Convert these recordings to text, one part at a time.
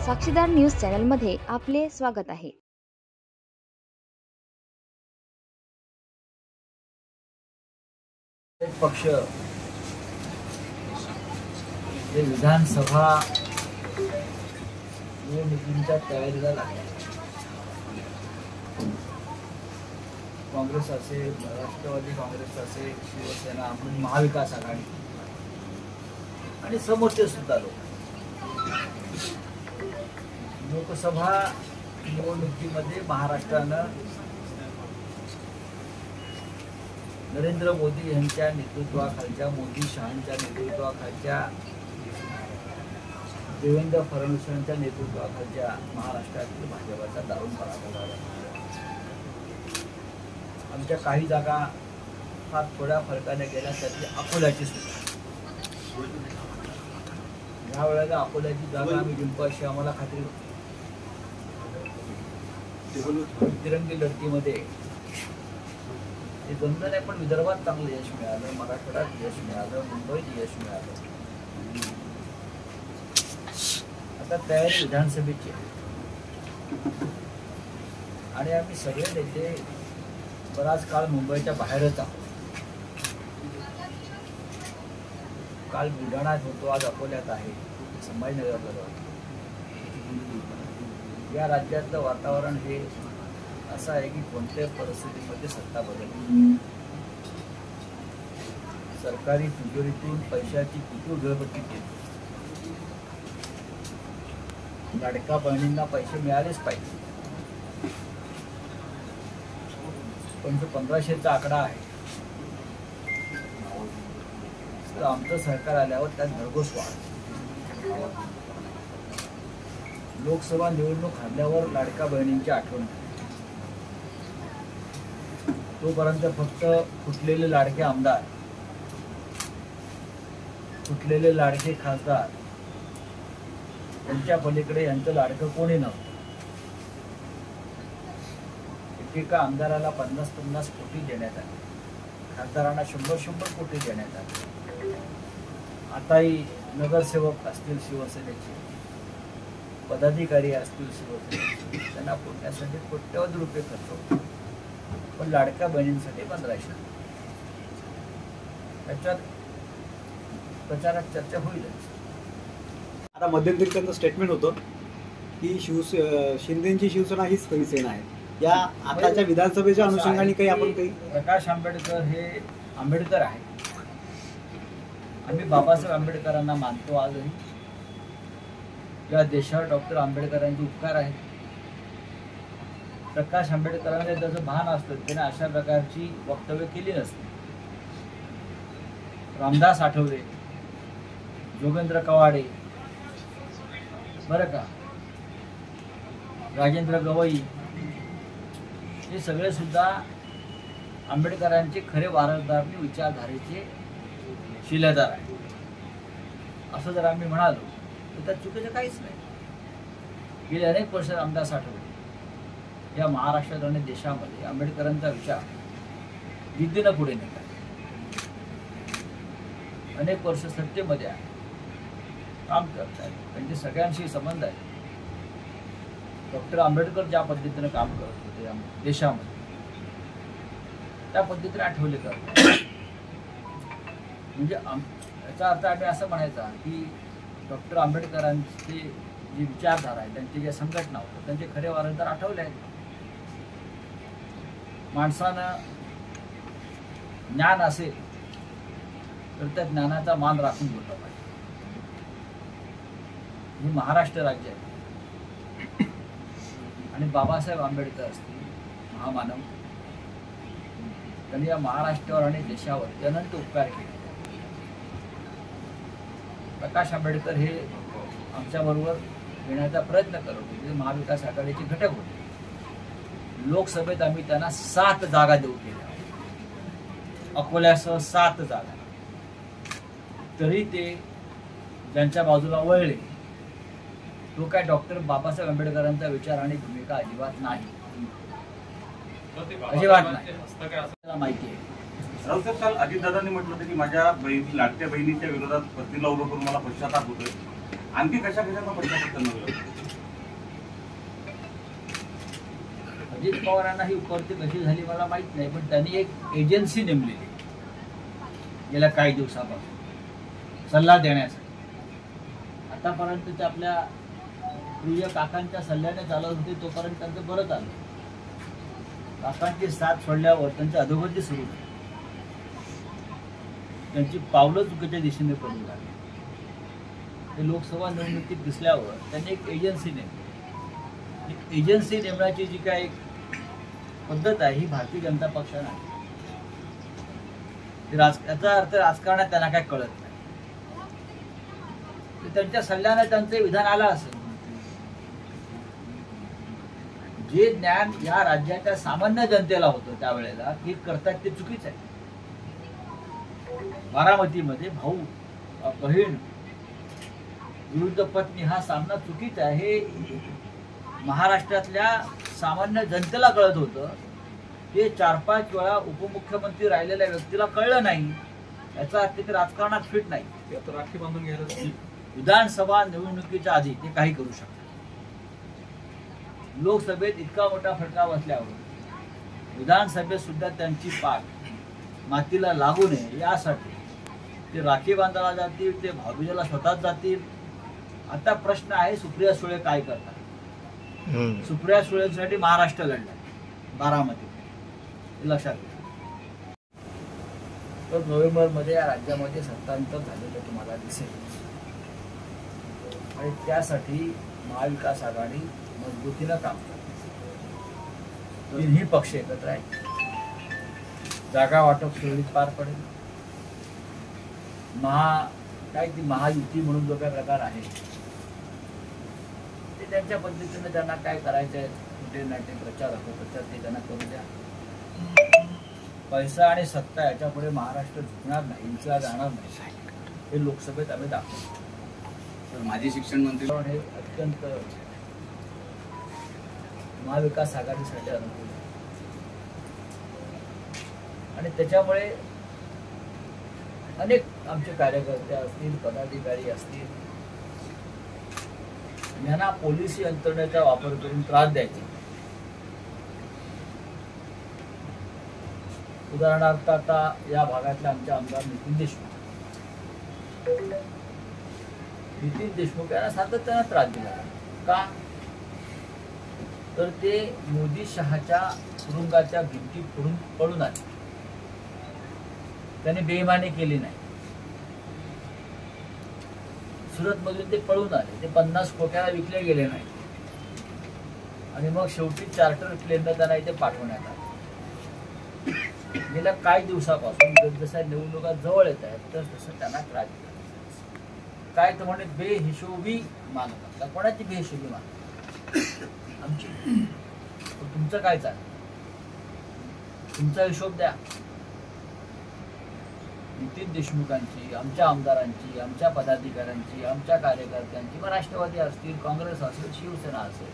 साक्षीदार न्यूज चॅनलमध्ये आपले स्वागत आहे। एक पक्ष जे विधानसभा निवडणुकीच्या तयारीला लागले, काँग्रेस असेल, राष्ट्रवादी काँग्रेस असेल, शिवसेना, महाविकास आघाडी आणि समोरचे सुद्धा लोकसभा निवडणुकीमध्ये महाराष्ट्रानं नरेंद्र मोदी यांच्या नेतृत्वाखालच्या, मोदी शहांच्या नेतृत्वाखालच्या, देवेंद्र फडणवीस यांच्या नेतृत्वाखालच्या महाराष्ट्रातील भाजपचा दारुण पराभव झाला। आमच्या काही जागा फार थोड्या फरकाने गेल्या, त्यातली अकोल्याची सुद्धा। ह्या वेळेला अकोल्याची जागा आम्ही जिंकू अशी आम्हाला खात्री होती। तिरंगी लढतीमध्ये हे जमलं नाही, पण विदर्भात चांगलं यश मिळालं, मराठवाड्यात यश मिळालं, मुंबईत यश मिळालं। आता तयारी विधानसभेची आणि आम्ही सगळे नेते बराच काळ मुंबईच्या बाहेरच आहोत। काल बुलढाण्यात होतो, आज अकोल्यात आहे, संभाजीनगरला होतो। या राज्यातलं वातावरण हे असं आहे की कोणत्याही परिस्थितीमध्ये सत्ता बदलली। सरकारी तिजोरीतून पैशाची किती उधळपट्टी केली, लाडक्या बहिणींना पैसे मिळालेच पाहिजे, पण जो 1500चा आकडा आहे, तर आमचं सरकार आल्यावर त्यात भरघोस वाढ। लोकसभा निवडणूक हरल्यावर लाडक्या बहिणींची आठवण, तोपर्यंत फक्त फुटलेले लाडके आमदार, फुटलेले लाडके खासदार, त्यांच्या पलीकडे यांचं लाडकं कोणी नव्हतं। एकेका आमदाराला 50-50 कोटी देण्यात आले, खासदारांना 100-100 कोटी देण्यात आले। आताही नगरसेवक असतील शिवसेनेचे, पदाधिकारी असतील शिवसेनेचे, त्यांना पोटण्यासाठी कोट्यवधी रुपये खर्च होतो, पण लाडक्या बहिणींसाठी 1500। त्याच्यात प्रचारात चर्चा होईलच। आता मध्यंतरी त्यांचं स्टेटमेंट होतं की शिंदेची शिवसेना हीच खरी सेना आहे। या आताच्या विधानसभेच्या अनुषंगाने काही आपण काही प्रकाश आंबेडकर हे आंबेडकर आहे, आम्ही बाबासाहेब आंबेडकरांना मानतो। आजही या देशावर डॉक्टर आंबेडकरांचे उपकार आहेत। प्रकाश आंबेडकरांना त्याचं भान असतं, त्याने अशा प्रकारची वक्तव्य केली नसती। रामदास आठवले, जोगेंद्र कवाडे, बरं का, राजेंद्र गवई, हे सगळे सुद्धा आंबेडकरांचे खरे वारसदार, विचारधारेचे शिलेदार आहे। असं जर आम्ही म्हणालो तर त्यात चुकीचं काहीच नाही। गेले अनेक वर्ष रामदास आठवले या महाराष्ट्रात आणि देशामध्ये आंबेडकरांचा विचार जिद्दीनं पुढे नेतात। अनेक वर्ष सत्तेमध्ये आहे, काम करत आहेत, त्यांचे सगळ्यांशी संबंध आहे। डॉक्टर आंबेडकर ज्या पद्धतीनं काम करत होते देशामध्ये, त्या पद्धतीने आठवले करतात। म्हणजे याचा अर्थ आम्ही असं म्हणायचा की डॉक्टर आंबेडकरांची जी विचारधारा आहे, त्यांची ज्या संघटना होत्या, त्यांचे खरे वारसदार आठवले आहेत। माणसानं ज्ञान असेल तर त्या ज्ञानाचा मान राखून बोलला पाहिजे। हे महाराष्ट्र राज्य आहे आणि बाबासाहेब आंबेडकर असतील महामानव, त्यांनी या महाराष्ट्रावर आणि देशावर अनंत उपकार केले। प्रकाश आंबेडकर हे आमच्याबरोबर येण्याचा प्रयत्न करत होते, महाविकास आघाडीचे घटक होते। लोकसभेत आम्ही त्यांना 7 जागा देऊ केल्या, अकोल्यासह 7 जागा, तरी ते ज्यांच्या बाजूला वळले तो काय डॉक्टर बाबासाहेब आंबेडकरांचा विचार आणि भूमिका अजिबात नाही, अजिबात नाही, माहिती आहे। राऊत काल अजितदादांनी म्हटलं होतं की माझ्या लाडक्या बहिणीच्या विरोधात पत्नीला उभं करून मला पश्चाताप होतोय, आणखी कशा कशाचा पश्चाताप करणार? अजित पवारांना ही उपरती कशी झाली मला माहित नाही, पण त्यांनी एक एजन्सी नेमलेली गेल्या काही दिवसापासून सल्ला देण्यासाठी. आतापर्यंत ते आपल्या प्रिय काकांच्या सल्ल्याने चालत होते, तोपर्यंत त्यांचं बरं चाललं. काकांची साथ सोडल्यावर त्यांची अधोगती सुरू झाली. त्यांची पावलं चुकीच्या दिशेने पडू लागली. ते लोकसभा निवडणुकीत दिसल्यावर त्यांनी एक एजन्सी नेमली. एजन्सी नेमण्याची जी काय एक पद्धत आहे ही भारतीय जनता पक्षाने आहे. याचा अर्थ राजकारणात त्यांना काय कळत नाही. त्यांच्या सल्ल्याने त्यांचे विधान आलं असेल. जे ज्ञान या राज्याच्या सामान्य जनतेला होतं त्यावेळेला की करतात ते चुकीचं आहे. बारामतीमध्ये भाऊ बहीण विरुद्ध पत्नी हा सामना चुकीचा आहे हे महाराष्ट्रातल्या सामान्य जनतेला कळत होतं. ते 4-5 वेळा उपमुख्यमंत्री राहिलेल्या व्यक्तीला कळलं नाही. याचा अर्थ ते राजकारणात फिट नाही. राखी बांधून घ्यायला विधानसभा निवडणुकीच्या आधी ते काही करू शकतात. लोकसभेत इतका मोठा फटका बसल्यावर विधानसभेत सुद्धा त्यांची पाठ मातीला लागू नये यासाठी ते राखी बांधायला जातील, ते भाऊबीजेला स्वतःच जातील. आता प्रश्न आहे सुप्रिया सुळे काय करतात. सुप्रिया सुळेसाठी महाराष्ट्र लढला बारामती, हे लक्षात घ्या. तर नोव्हेंबरमध्ये या राज्यामध्ये सत्तांतर झालेलं तुम्हाला दिसेल आणि त्यासाठी महाविकास आघाडी मजबूतीनं काम करते. तिन्ही पक्ष एकत्र आहेत. जागा वाटप सुरळीत पार पडेल. ती महायुती म्हणून जो काय प्रकार आहे ते त्यांच्या पद्धतीने त्यांना काय करायचं आहे, कुठे नाटे प्रचार अपप्रचार ते त्यांना करू द्या. पैसा आणि सत्ता याच्या पुढे महाराष्ट्र झुकणार नाही, इन्सला जाणार नाही. हे लोकसभेत आम्ही दाखवतो. माजी शिक्षण मंत्री हे अत्यंत महाविकास आघाडीसाठी अनुकूल आहे आणि त्याच्यामुळे अनेक आमचे कार्यकर्ते असतील, पदाधिकारी असतील, यांना पोलिसी यंत्रणेचा वापर करून त्रास द्यायचा. उदाहरणार्थ आता या भागातले आमचे आमदार नितीन देशमुख यांना सातत्यानं त्रास दिला. का? तर ते मोदी शहाच्या तुरुंगाच्या भिंती फोडून पळून आले. त्याने बेईमानी केली नाही. सुरतमधून ते पळून आले. ते 50 कोट्याला विकले गेले नाही आणि मग शेवटी चार्टर प्लेनला त्यांना इथे पाठवण्यात आलं. गेल्या काही दिवसापासून जसजशा निवडणुका जवळ येत आहेत तसं त्यांना त्रास दिला. काय तर म्हणे बेहिशोबी मानतात. कोणाची बेहिशोबी मानतात? आमची. तुमचं काय चाललं? तुमचा हिशोब द्या. नितीन देशमुखांची, आमच्या आमदारांची, आमच्या पदाधिकाऱ्यांची, आमच्या कार्यकर्त्यांची, मग राष्ट्रवादी असतील, काँग्रेस असेल, शिवसेना असेल,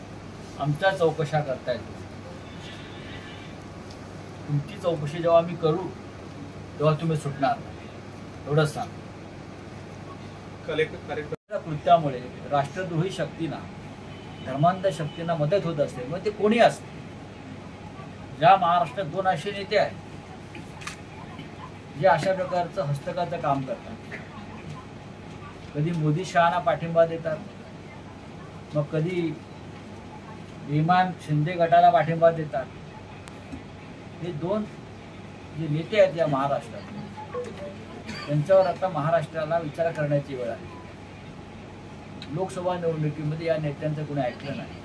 आमच्या चौकशा करतायत. तुमची चौकशी जेव्हा आम्ही करू तेव्हा तुम्ही सुटणार नाही, एवढंच सांग. कृत्यामुळे राष्ट्रद्रोही शक्तींना, धर्मांध शक्तींना मदत होत असते. मग ते कोणी असते. ज्या महाराष्ट्रात 2 असे नेते आहेत जे अशा प्रकारचं हस्तकाचं काम करतात. कधी मोदी शहाना पाठिंबा देतात, मग कधी विमान शिंदे गटाला पाठिंबा देतात. हे 2 जे नेते आहेत या महाराष्ट्रात, त्यांच्यावर आता महाराष्ट्राला विचार करण्याची वेळ आहे. लोकसभा निवडणुकीमध्ये या नेत्यांचं कोणी ऐकलं नाही.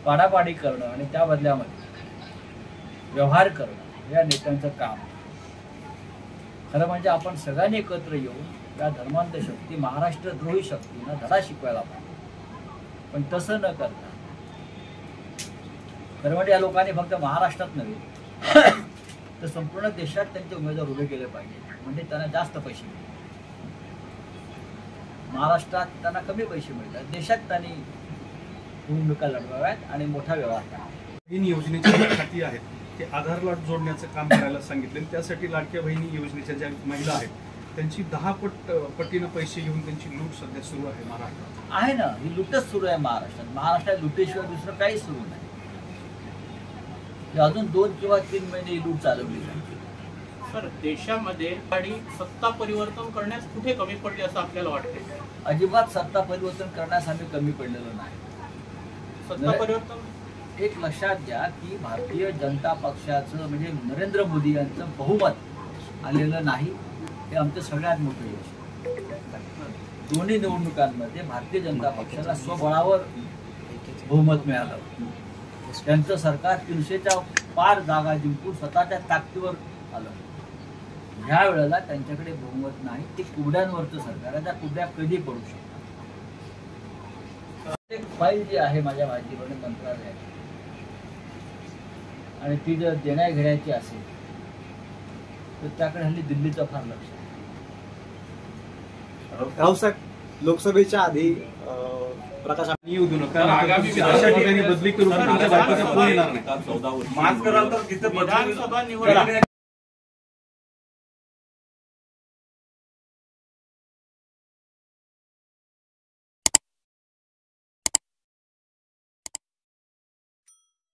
पाडापाडी करणं आणि त्या बदल्यामध्ये व्यवहार करणं या नेत्यांचं काम. खरं म्हणजे आपण सगळ्यांनी एकत्र येऊन या धर्मांध शक्ती, महाराष्ट्रद्रोही शक्तींना धडा शिकवायला पाहिजे. पण तसं न करता खरं म्हणजे या लोकांनी फक्त महाराष्ट्रात नव्हे तर संपूर्ण देशात त्यांचे उमेदवार उभे केले पाहिजे. म्हणजे त्यांना जास्त पैसे मिळतात. महाराष्ट्रात त्यांना कमी पैसे मिळतात. देशात त्यांनी निवडणुका लढवाव्यात आणि मोठा व्यवहार करावा. बहिणी योजनेची खाती आहेत ते आधारला जोडण्याचं काम करायला सांगितले. त्यासाठी लाडक्या बहिणी योजनेच्या ज्या महिला आहेत त्यांची 10 पटीनं पैसे घेऊन त्यांची लूट सध्या सुरू आहे महाराष्ट्रात. आहे ना, ही लूटच सुरू आहे महाराष्ट्रात. महाराष्ट्रात लुटेशिवाय दुसरं काही सुरू नाही. की अजून 2 किंवा 3 महिने ही लूट चालवली जाईल. सर, देशामध्ये आणि सत्ता परिवर्तन करण्यास कुठे कमी पडले असं आपल्याला वाटते? अजिबात सत्ता परिवर्तन करण्यास आम्ही कमी पडलेलो नाही. सत्ता परिवर्तन एक लक्षात घ्या की भारतीय जनता पक्षाचं म्हणजे नरेंद्र मोदी यांचं बहुमत आलेलं नाही, हे आमचं सगळ्यात मोठं यश. दोन्ही निवडणुकांमध्ये भारतीय जनता पक्षाला स्वबळावर बहुमत मिळालं. त्यांचं सरकार 300च्या पार जागा जिंकून स्वतःच्या ताकदीवर आलं. ह्या वेळेला त्यांच्याकडे बहुमत नाही, ते कुबड्यांवरचं सरकार आहे. त्या कुबड्या कधी पडू शकतात. एक फाईल जी आहे माझ्या माहितीप्रमाणे मंत्रालयात, आणि ती जर देण्या घेण्याची असेल तर त्याकडे हल्ली दिल्लीचं फार लक्ष आहे. रावसाहेब, लोकसभेच्या आधी प्रकाश येऊ देऊ नका. अशा ठिकाणी बदली करून तुमच्या बायकोचा फोन येणार नाही. विधानसभा निवडणूक